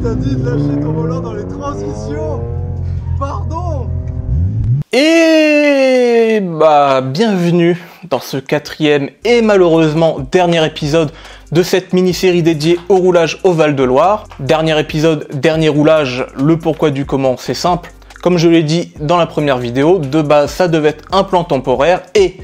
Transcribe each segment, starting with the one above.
t'a dit de lâcher ton volant dans les transitions. Pardon. Et bah bienvenue dans ce quatrième et malheureusement dernier épisode de cette mini-série dédiée au roulage au Val-de-Loire. Dernier épisode, dernier roulage, le pourquoi du comment, c'est simple. Comme je l'ai dit dans la première vidéo, de base ça devait être un plan temporaire et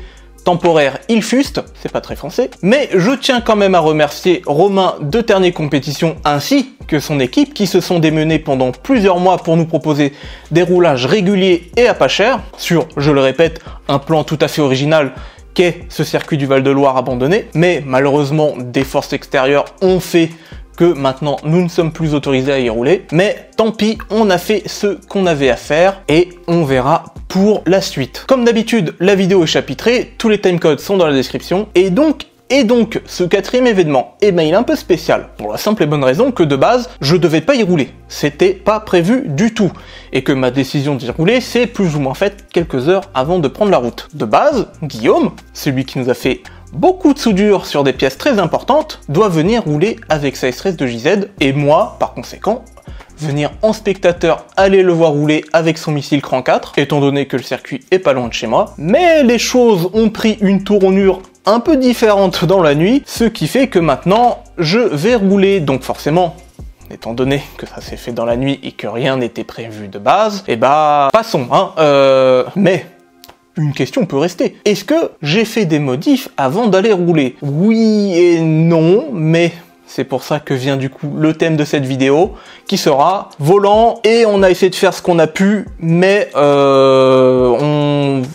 temporaire il fuste, c'est pas très français, mais je tiens quand même à remercier Romain de Ternier Compétition ainsi que son équipe qui se sont démenés pendant plusieurs mois pour nous proposer des roulages réguliers et à pas cher sur, je le répète, un plan tout à fait original qu'est ce circuit du Val-de-Loire abandonné, mais malheureusement des forces extérieures ont fait que maintenant nous ne sommes plus autorisés à y rouler, mais tant pis, on a fait ce qu'on avait à faire et on verra pour la suite. Comme d'habitude, la vidéo est chapitrée, tous les timecodes sont dans la description, et donc ce quatrième événement, eh ben, il est un peu spécial, pour la simple et bonne raison que de base, je devais pas y rouler, c'était pas prévu du tout, et que ma décision d'y rouler s'est plus ou moins faite quelques heures avant de prendre la route. De base, Guillaume, celui qui nous a fait beaucoup de soudure sur des pièces très importantes, doit venir rouler avec sa S13 de JZ, et moi, par conséquent, venir en spectateur aller le voir rouler avec son missile Cran 4, étant donné que le circuit est pas loin de chez moi. Mais les choses ont pris une tournure un peu différente dans la nuit, ce qui fait que maintenant, je vais rouler, donc forcément, étant donné que ça s'est fait dans la nuit et que rien n'était prévu de base, et bah, passons, hein, mais une question peut rester. Est-ce que j'ai fait des modifs avant d'aller rouler? Oui et non, mais c'est pour ça que vient du coup le thème de cette vidéo, qui sera volant, et on a essayé de faire ce qu'on a pu, mais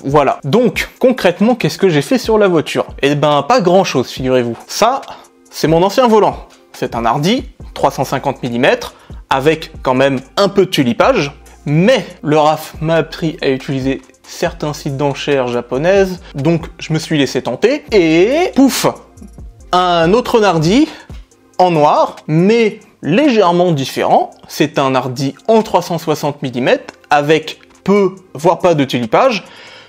voilà. Donc, concrètement, qu'est-ce que j'ai fait sur la voiture? Eh ben, pas grand-chose, figurez-vous. Ça, c'est mon ancien volant. C'est un Hardy, 350 mm, avec quand même un peu de tulipage, mais le RAF m'a appris à utiliser certains sites d'enchères japonaises, donc je me suis laissé tenter, et pouf, un autre Hardy en noir, mais légèrement différent. C'est un Hardy en 360 mm, avec peu, voire pas de tulipage,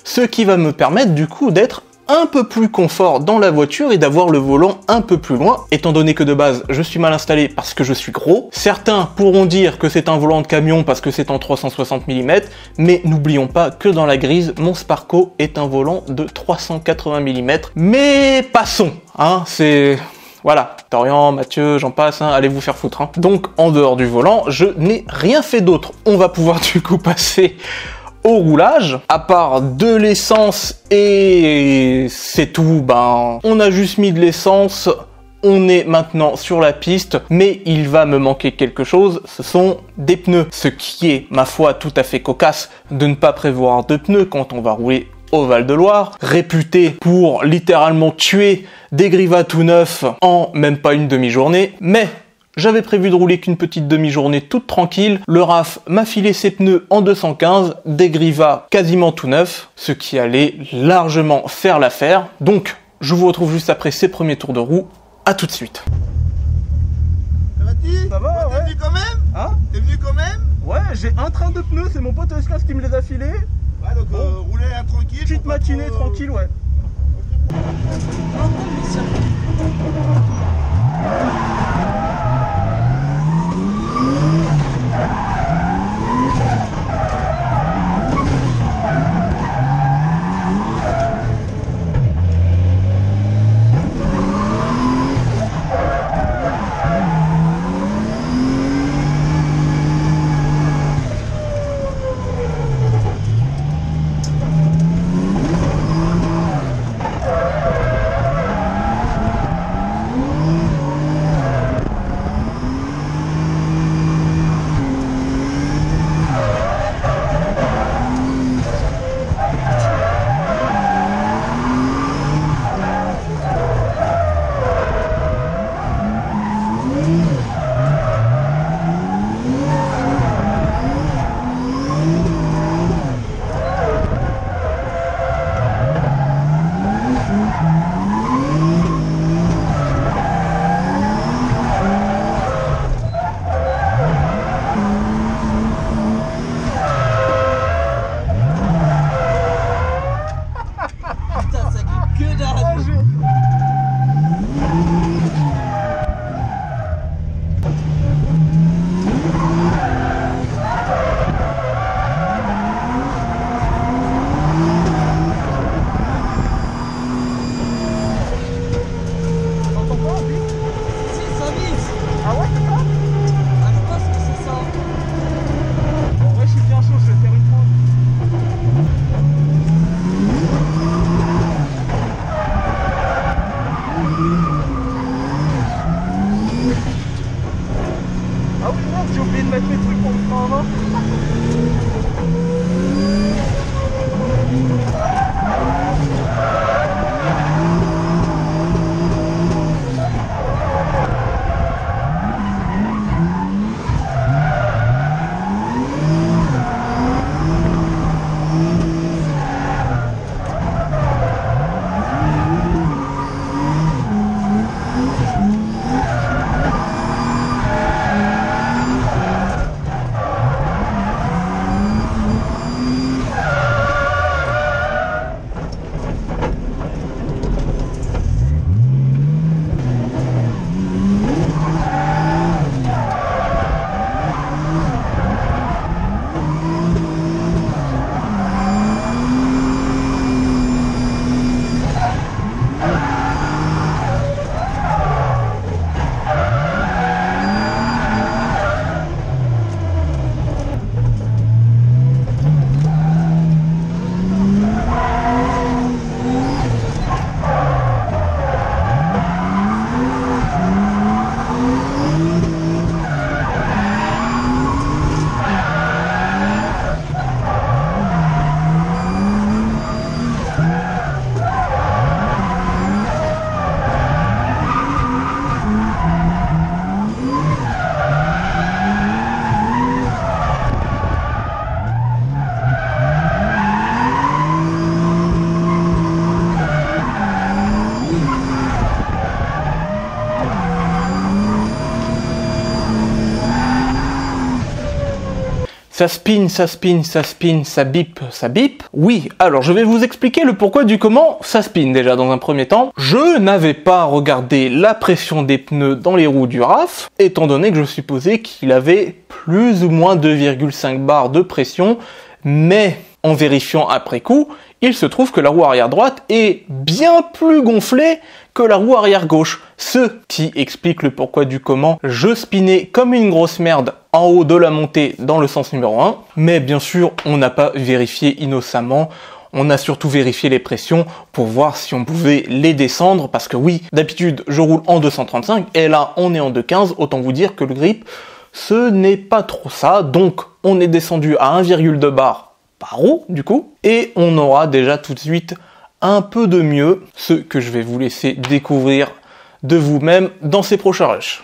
ce qui va me permettre du coup d'être un peu plus confort dans la voiture et d'avoir le volant un peu plus loin, étant donné que de base je suis mal installé parce que je suis gros. Certains pourront dire que c'est un volant de camion parce que c'est en 360 mm, mais n'oublions pas que dans la grise, mon Sparco est un volant de 380 mm. Mais passons, hein, c'est... Voilà, Dorian, Mathieu, j'en passe, hein, allez vous faire foutre. Hein. Donc, en dehors du volant, je n'ai rien fait d'autre. On va pouvoir du coup passer au roulage. À part de l'essence et c'est tout, ben, on a juste mis de l'essence. On est maintenant sur la piste, mais il va me manquer quelque chose, ce sont des pneus. Ce qui est, ma foi, tout à fait cocasse de ne pas prévoir de pneus quand on va rouler au Val-de-Loire, réputé pour littéralement tuer des Griva tout neufs en même pas une demi-journée, mais j'avais prévu de rouler qu'une petite demi-journée toute tranquille. Le RAF m'a filé ses pneus en 215, des Griva quasiment tout neufs, ce qui allait largement faire l'affaire. Donc, je vous retrouve juste après ces premiers tours de roue. À tout de suite. Ça va, ouais. T'es venu quand même? Hein? T'es venu quand même? Ouais, j'ai un train de pneus, c'est mon pote S15 qui me les a filés. Ouais, donc rouler tranquille. Petite matinée tranquille, ouais. Ah oui, merde, j'ai oublié de mettre mes trucs pour le frein avant. Ça spin, ça spin, ça spin, ça bip, ça bip. Oui, alors je vais vous expliquer le pourquoi du comment ça spin déjà dans un premier temps. Je n'avais pas regardé la pression des pneus dans les roues du RAF, étant donné que je supposais qu'il avait plus ou moins 2,5 bars de pression, mais en vérifiant après coup, il se trouve que la roue arrière droite est bien plus gonflée que la roue arrière gauche. Ce qui explique le pourquoi du comment je spinais comme une grosse merde en haut de la montée dans le sens numéro 1. Mais bien sûr, on n'a pas vérifié innocemment. On a surtout vérifié les pressions pour voir si on pouvait les descendre. Parce que oui, d'habitude, je roule en 235 et là, on est en 215. Autant vous dire que le grip, ce n'est pas trop ça. Donc, on est descendu à 1,2 bar par roue, du coup. Et on aura déjà tout de suite un peu de mieux, ce que je vais vous laisser découvrir de vous-même dans ces prochains rushs.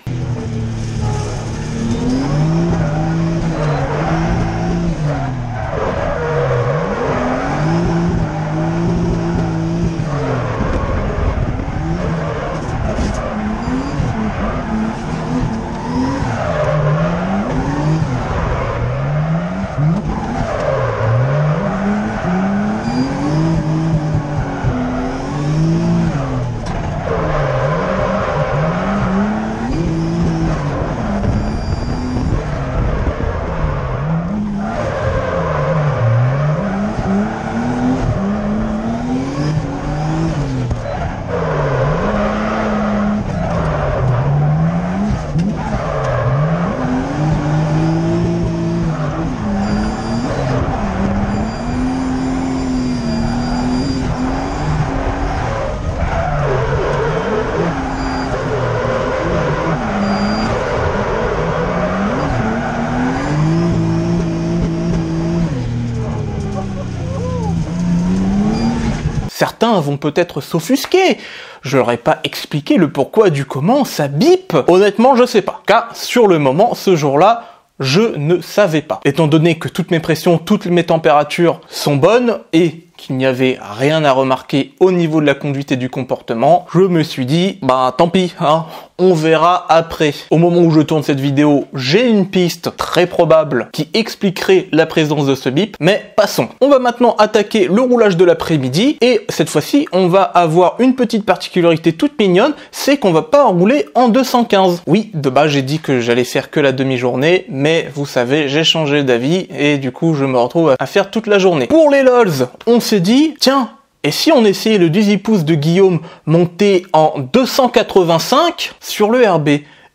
Certains vont peut-être s'offusquer. Je leur ai pas expliqué le pourquoi du comment ça bip. Honnêtement, je sais pas. Car sur le moment, ce jour-là, je ne savais pas. Étant donné que toutes mes pressions, toutes mes températures sont bonnes et qu'il n'y avait rien à remarquer au niveau de la conduite et du comportement, je me suis dit, bah tant pis, hein, on verra après. Au moment où je tourne cette vidéo, j'ai une piste très probable qui expliquerait la présence de ce bip, mais passons. On va maintenant attaquer le roulage de l'après-midi, et cette fois-ci, on va avoir une petite particularité toute mignonne, c'est qu'on va pas rouler en 215. Oui, de base, j'ai dit que j'allais faire que la demi-journée, mais vous savez, j'ai changé d'avis, et du coup, je me retrouve à faire toute la journée. Pour les LOLs, on s'est dit, tiens, et si on essayait le 18 pouces de Guillaume monté en 285 sur le RB,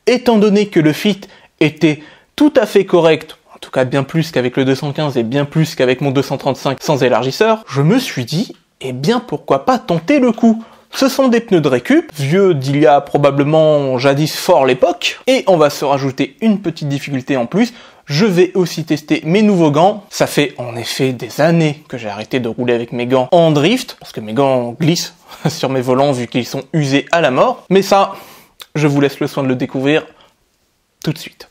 étant donné que le fit était tout à fait correct, en tout cas bien plus qu'avec le 215 et bien plus qu'avec mon 235 sans élargisseur, je me suis dit, eh bien pourquoi pas tenter le coup. Ce sont des pneus de récup, vieux d'il y a probablement jadis fort l'époque, et on va se rajouter une petite difficulté en plus. Je vais aussi tester mes nouveaux gants. Ça fait en effet des années que j'ai arrêté de rouler avec mes gants en drift, parce que mes gants glissent sur mes volants vu qu'ils sont usés à la mort. Mais ça, je vous laisse le soin de le découvrir tout de suite.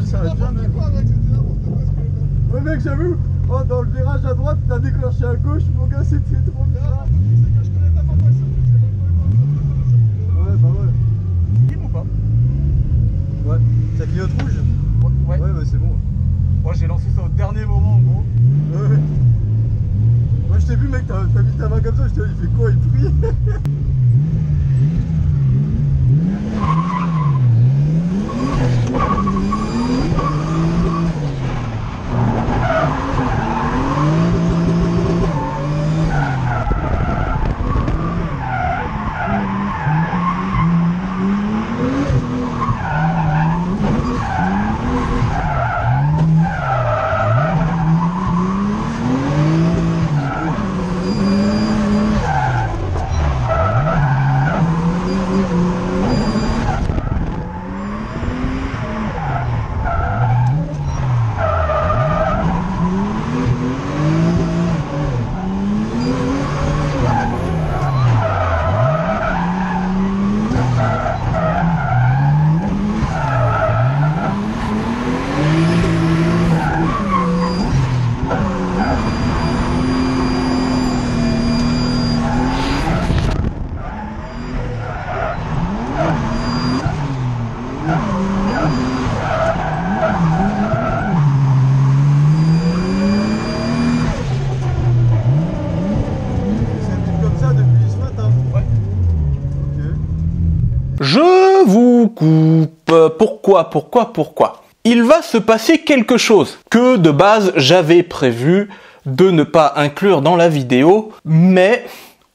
Il s'arrête jamais. Ouais mec, j'avoue, oh, dans le virage à droite, t'as déclenché à gauche, mon gars, c'était trop bizarre. Ouais, bah ouais. Clim ou pas? Ouais. Ça clignote rouge? Ouais. Ouais, bah c'est bon. Moi j'ai lancé ça au dernier moment en gros. Ouais. Moi je t'ai vu mec, t'as mis ta main comme ça, je t'ai dit il fait quoi, il prie. Je vous coupe. Pourquoi? Il va se passer quelque chose que de base j'avais prévu de ne pas inclure dans la vidéo, mais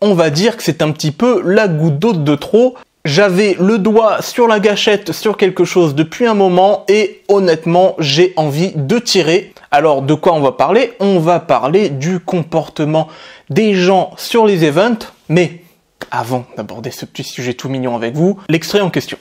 on va dire que c'est un petit peu la goutte d'eau de trop. J'avais le doigt sur la gâchette sur quelque chose depuis un moment et honnêtement j'ai envie de tirer. Alors de quoi on va parler? On va parler du comportement des gens sur les events, mais avant d'aborder ce petit sujet tout mignon avec vous, l'extrait en question.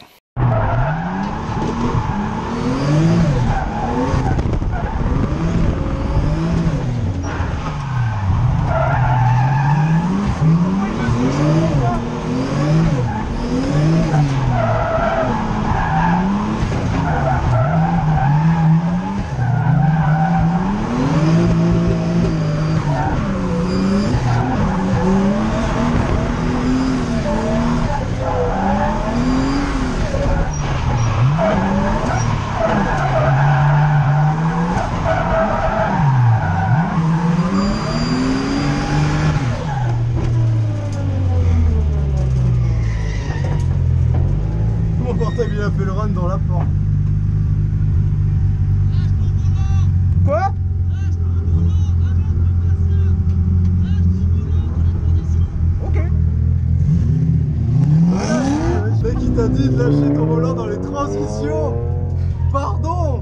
Il a fait le run dans la porte. Quoi? Ok. Le mec il t'a dit de lâcher ton volant dans les transitions. Pardon.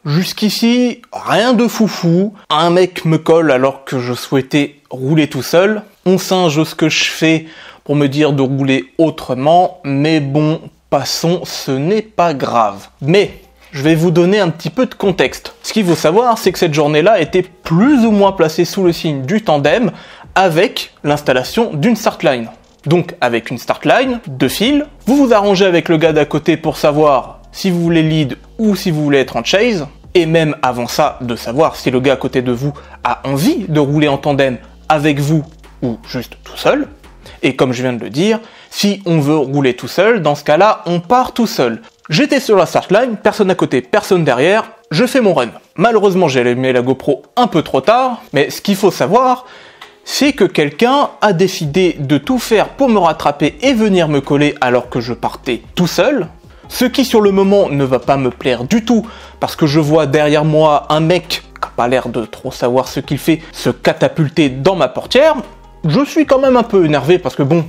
Jusqu'ici, rien de foufou. Un mec me colle alors que je souhaitais rouler tout seul. On singe ce que je fais pour me dire de rouler autrement, mais bon, passons, ce n'est pas grave. Mais Je vais vous donner un petit peu de contexte. Ce qu'il faut savoir, c'est que cette journée-là était plus ou moins placée sous le signe du tandem avec l'installation d'une start line. Donc avec une start line, 2 fils, vous vous arrangez avec le gars d'à côté pour savoir si vous voulez lead ou si vous voulez être en chase, et même avant ça, de savoir si le gars à côté de vous a envie de rouler en tandem avec vous ou juste tout seul. Et comme je viens de le dire, si on veut rouler tout seul, dans ce cas-là, on part tout seul. J'étais sur la start line, personne à côté, personne derrière, je fais mon run. Malheureusement, j'ai allumé la GoPro un peu trop tard, mais ce qu'il faut savoir, c'est que quelqu'un a décidé de tout faire pour me rattraper et venir me coller alors que je partais tout seul. Ce qui sur le moment ne va pas me plaire du tout, parce que je vois derrière moi un mec qui n'a pas l'air de trop savoir ce qu'il fait se catapulter dans ma portière. Je suis quand même un peu énervé parce que bon,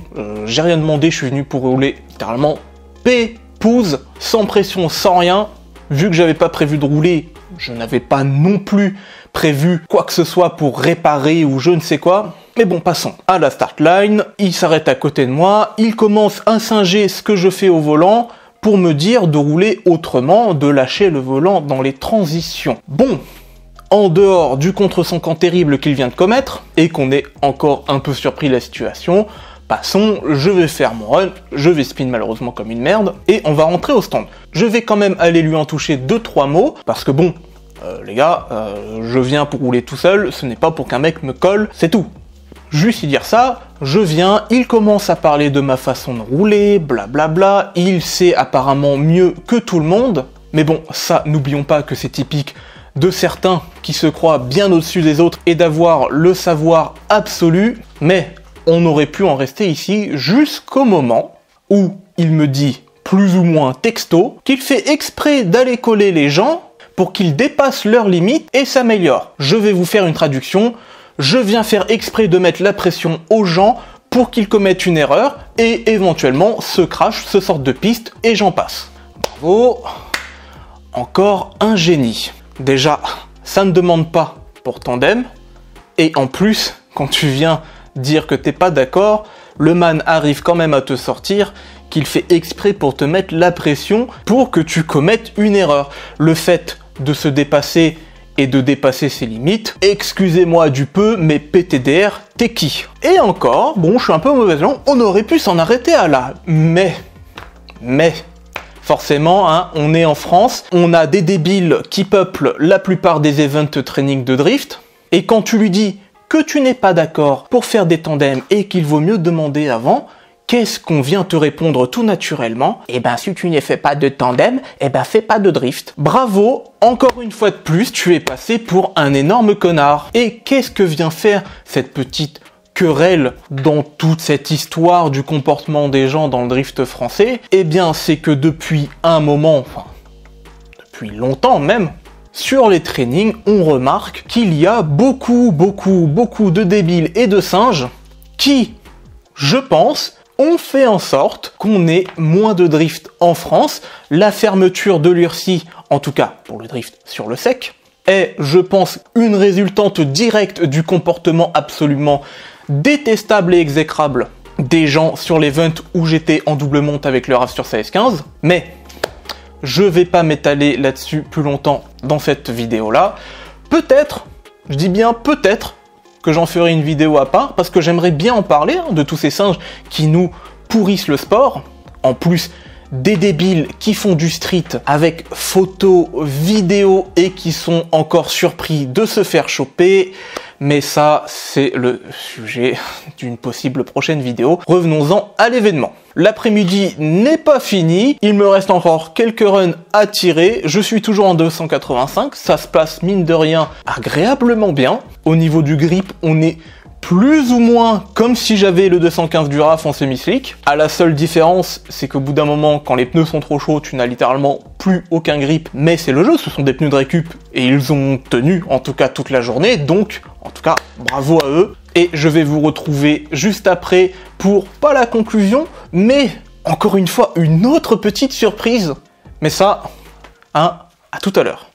j'ai rien demandé, je suis venu pour rouler littéralement pépouze, sans pression, sans rien. Vu que j'avais pas prévu de rouler, je n'avais pas non plus prévu quoi que ce soit pour réparer ou je ne sais quoi. Mais bon, passons à la start line, il s'arrête à côté de moi, il commence à singer ce que je fais au volant pour me dire de rouler autrement, de lâcher le volant dans les transitions. Bon, en dehors du contre-son-camp terrible qu'il vient de commettre, et qu'on est encore un peu surpris de la situation, passons, je vais faire mon run, je vais spin malheureusement comme une merde, et on va rentrer au stand. Je vais quand même aller lui en toucher 2-3 mots, parce que bon, les gars, je viens pour rouler tout seul, ce n'est pas pour qu'un mec me colle, c'est tout. Juste y dire ça, je viens, il commence à parler de ma façon de rouler, blablabla, il sait apparemment mieux que tout le monde, mais bon, ça, n'oublions pas que c'est typique de certains qui se croient bien au-dessus des autres et d'avoir le savoir absolu, mais on aurait pu en rester ici jusqu'au moment où il me dit, plus ou moins texto, qu'il fait exprès d'aller coller les gens pour qu'ils dépassent leurs limites et s'améliorent. Je vais vous faire une traduction. Je viens faire exprès de mettre la pression aux gens pour qu'ils commettent une erreur et éventuellement se crashent, se sortent de piste et j'en passe. Bravo. Encore un génie. Déjà, ça ne demande pas pour tandem. Et en plus, quand tu viens dire que t'es pas d'accord, le man arrive quand même à te sortir qu'il fait exprès pour te mettre la pression pour que tu commettes une erreur. Le fait de se dépasser et de dépasser ses limites, excusez-moi du peu, mais PTDR, t'es qui? Et encore, bon, je suis un peu en mauvaise langue, on aurait pu s'en arrêter à là, mais, forcément, hein, on est en France, on a des débiles qui peuplent la plupart des events training de drift, et quand tu lui dis que tu n'es pas d'accord pour faire des tandems et qu'il vaut mieux demander avant, qu'est-ce qu'on vient te répondre tout naturellement? Eh ben, si tu ne fais pas de tandem, eh ben, fais pas de drift. Bravo, encore une fois de plus, tu es passé pour un énorme connard. Et qu'est-ce que vient faire cette petite querelle dans toute cette histoire du comportement des gens dans le drift français? Eh bien, c'est que depuis un moment, enfin, depuis longtemps même, sur les trainings, on remarque qu'il y a beaucoup de débiles et de singes qui, je pense, ont fait en sorte qu'on ait moins de drift en France. La fermeture de l'URSI, en tout cas pour le drift sur le sec, est, je pense, une résultante directe du comportement absolument détestable et exécrable des gens sur l'event où j'étais en double monte avec le RAV sur CS15. Mais je vais pas m'étaler là-dessus plus longtemps dans cette vidéo-là. Peut-être, je dis bien peut-être, que j'en ferai une vidéo à part, parce que j'aimerais bien en parler, hein, de tous ces singes qui nous pourrissent le sport. En plus, des débiles qui font du street avec photos, vidéos et qui sont encore surpris de se faire choper. Mais ça, c'est le sujet d'une possible prochaine vidéo. Revenons-en à l'événement. L'après-midi n'est pas fini, il me reste encore quelques runs à tirer, je suis toujours en 285, ça se passe mine de rien agréablement bien. Au niveau du grip, on est plus ou moins comme si j'avais le 215 du RAF en semi-slick. À la seule différence, c'est qu'au bout d'un moment, quand les pneus sont trop chauds, tu n'as littéralement plus aucun grip. Mais c'est le jeu, ce sont des pneus de récup et ils ont tenu en tout cas toute la journée, donc en tout cas bravo à eux. Et je vais vous retrouver juste après pour, pas la conclusion, mais encore une fois une autre petite surprise. Mais ça, hein, à tout à l'heure.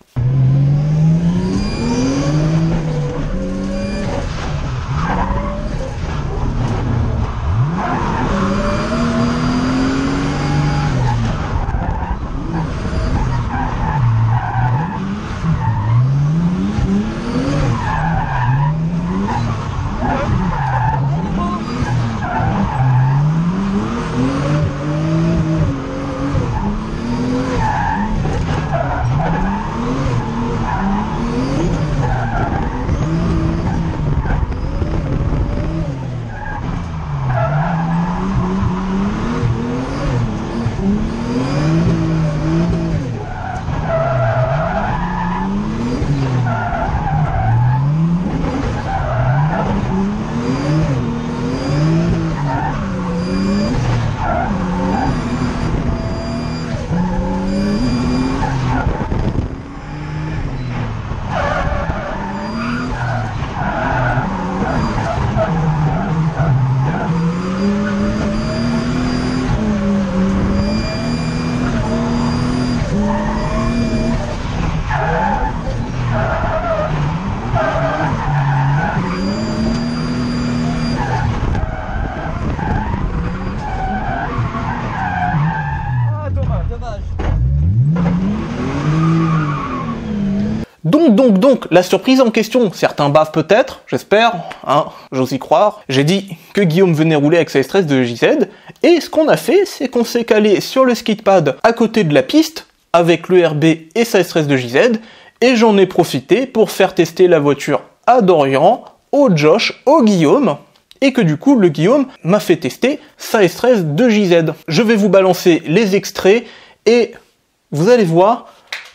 Donc, la surprise en question, certains bavent peut-être, j'espère, hein, j'ose y croire. J'ai dit que Guillaume venait rouler avec sa S13 de JZ, et ce qu'on a fait, c'est qu'on s'est calé sur le skidpad à côté de la piste, avec le RB et sa S13 de JZ, et j'en ai profité pour faire tester la voiture à Dorian, au Josh, au Guillaume, et que du coup, le Guillaume m'a fait tester sa S13 de JZ. Je vais vous balancer les extraits, et vous allez voir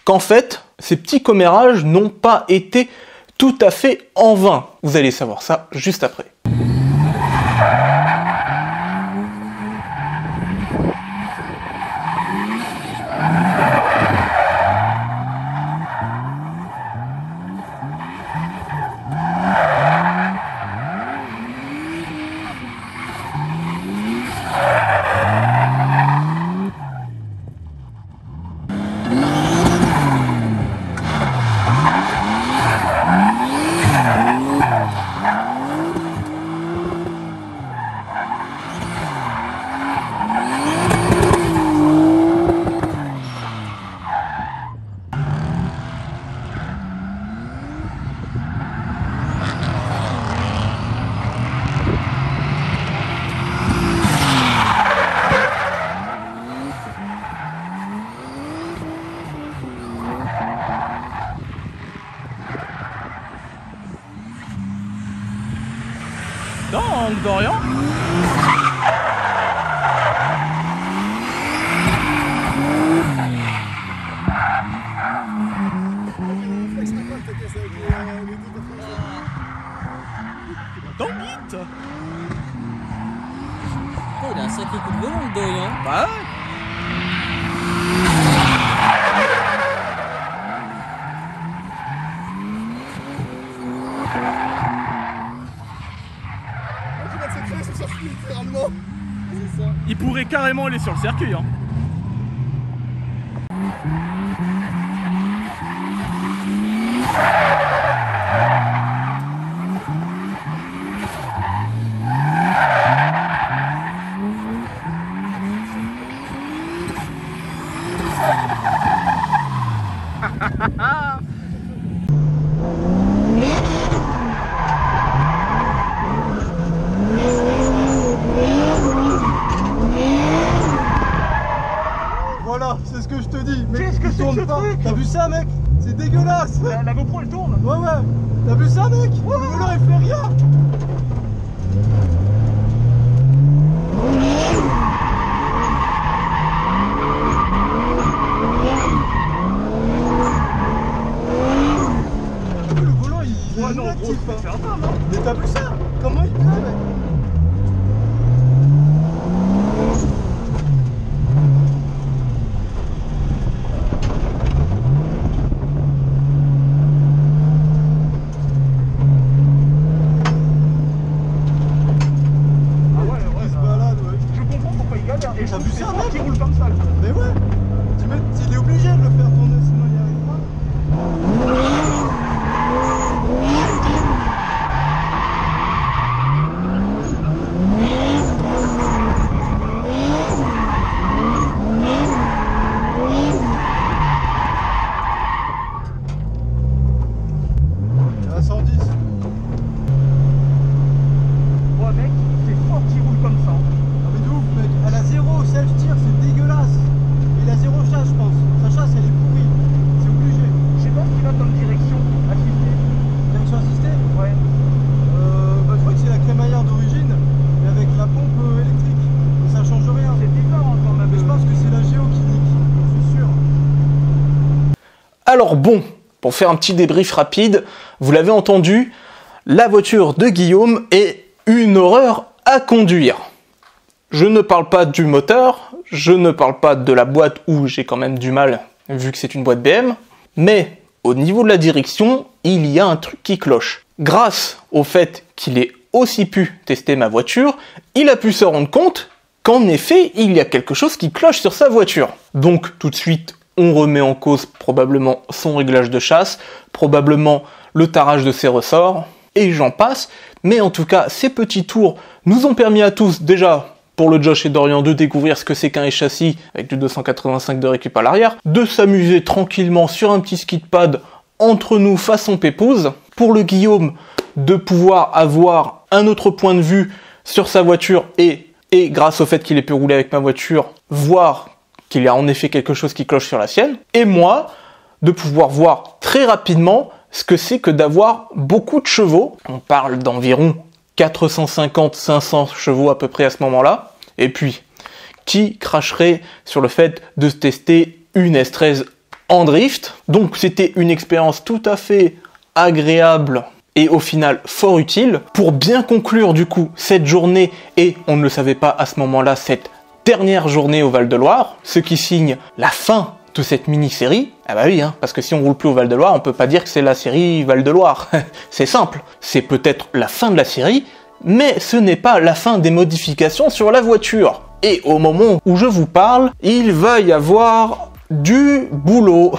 qu'en fait, ces petits commérages n'ont pas été tout à fait en vain. Vous allez savoir ça juste après. Non, Dorian. Tanguite. Oh, il a un sacré coup de volant, le Dorian. Bah ouais. Il pourrait carrément aller sur le circuit, hein. Voilà, c'est ce que je te dis. Qu'est-ce que c'est que ce truc? T'as vu ça, mec? C'est dégueulasse. La GoPro elle tourne. Ouais, ouais. T'as vu ça, mec? Le volant il fait rien. Le volant il est non, inactif, gros, hein. c'est un drame, hein. Mais t'as vu ça? Comment il fait, mec? Et je T'as trouve vu que c'est ça, toi mec? qui roule comme ça. Mais ouais. Il est obligé de le faire tourner, sinon il n'y arrive pas. À 110. Ouais mec, c'est fort qui roule comme ça. Ah mais de ouf, mec. Elle a 0 self-tir, c'est dégueulasse. Il a 0 chasse, je pense. Sa chasse elle est pourrie. C'est obligé. Je sais pas ce qu'il a comme direction assistée. Direction assistée? Ouais. Je crois que c'est la crémaillère d'origine, mais avec la pompe électrique. Donc ça change rien. C'est bizarre hein, quand même. Mais je pense que c'est la géo qui nique, je suis sûr. Alors bon, pour faire un petit débrief rapide, vous l'avez entendu, la voiture de Guillaume est une horreur à conduire. Je ne parle pas du moteur, je ne parle pas de la boîte où j'ai quand même du mal, vu que c'est une boîte BM, mais au niveau de la direction, il y a un truc qui cloche. Grâce au fait qu'il ait aussi pu tester ma voiture, il a pu se rendre compte qu'en effet, il y a quelque chose qui cloche sur sa voiture. Donc tout de suite, on remet en cause probablement son réglage de chasse, probablement le tarage de ses ressorts, et j'en passe. Mais en tout cas, ces petits tours nous ont permis à tous, déjà, pour le Josh et Dorian, de découvrir ce que c'est qu'un châssis avec du 285 de récup à l'arrière, de s'amuser tranquillement sur un petit skidpad entre nous façon pépouze. Pour le Guillaume, de pouvoir avoir un autre point de vue sur sa voiture et grâce au fait qu'il ait pu rouler avec ma voiture, voir qu'il y a en effet quelque chose qui cloche sur la sienne. Et moi, de pouvoir voir très rapidement ce que c'est que d'avoir beaucoup de chevaux. On parle d'environ 450-500 chevaux à peu près à ce moment-là. Et puis, qui cracherait sur le fait de tester une S13 en drift? Donc c'était une expérience tout à fait agréable et au final fort utile. Pour bien conclure du coup cette journée, et on ne le savait pas à ce moment-là, cette dernière journée au Val-de-Loire, ce qui signe la fin de cette mini-série. Ah bah oui, hein, parce que si on roule plus au Val-de-Loire, on peut pas dire que c'est la série Val-de-Loire. C'est simple, c'est peut-être la fin de la série, mais ce n'est pas la fin des modifications sur la voiture. Et au moment où je vous parle, il va y avoir du boulot.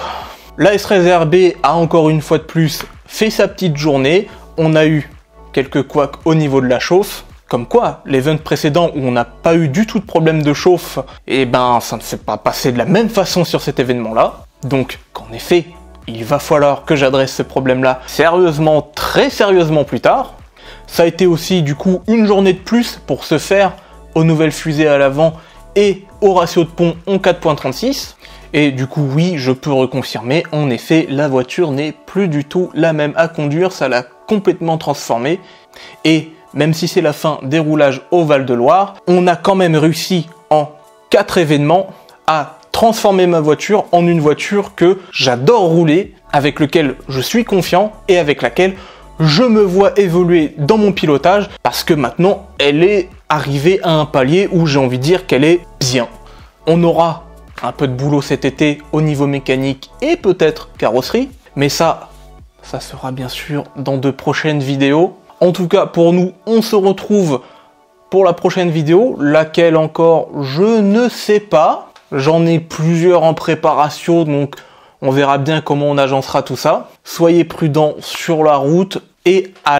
La S13RB a encore une fois de plus fait sa petite journée. On a eu quelques couacs au niveau de la chauffe. Comme quoi, l'event précédent où on n'a pas eu du tout de problème de chauffe, eh ben ça ne s'est pas passé de la même façon sur cet événement-là. Donc, qu'en effet, il va falloir que j'adresse ce problème-là sérieusement, très sérieusement plus tard. Ça a été aussi du coup une journée de plus pour se faire aux nouvelles fusées à l'avant et au ratio de pont en 4.36. Et du coup, oui, je peux reconfirmer, en effet, la voiture n'est plus du tout la même à conduire, ça l'a complètement transformée. Et même si c'est la fin des roulages au Val-de-Loire, on a quand même réussi en 4 événements à transformer ma voiture en une voiture que j'adore rouler, avec laquelle je suis confiant et avec laquelle je me vois évoluer dans mon pilotage, parce que maintenant, elle est arrivée à un palier où j'ai envie de dire qu'elle est bien. On aura un peu de boulot cet été au niveau mécanique et peut-être carrosserie, mais ça sera bien sûr dans de prochaines vidéos. En tout cas, pour nous, on se retrouve pour la prochaine vidéo, laquelle encore, je ne sais pas. J'en ai plusieurs en préparation, donc on verra bien comment on agencera tout ça. Soyez prudents sur la route et à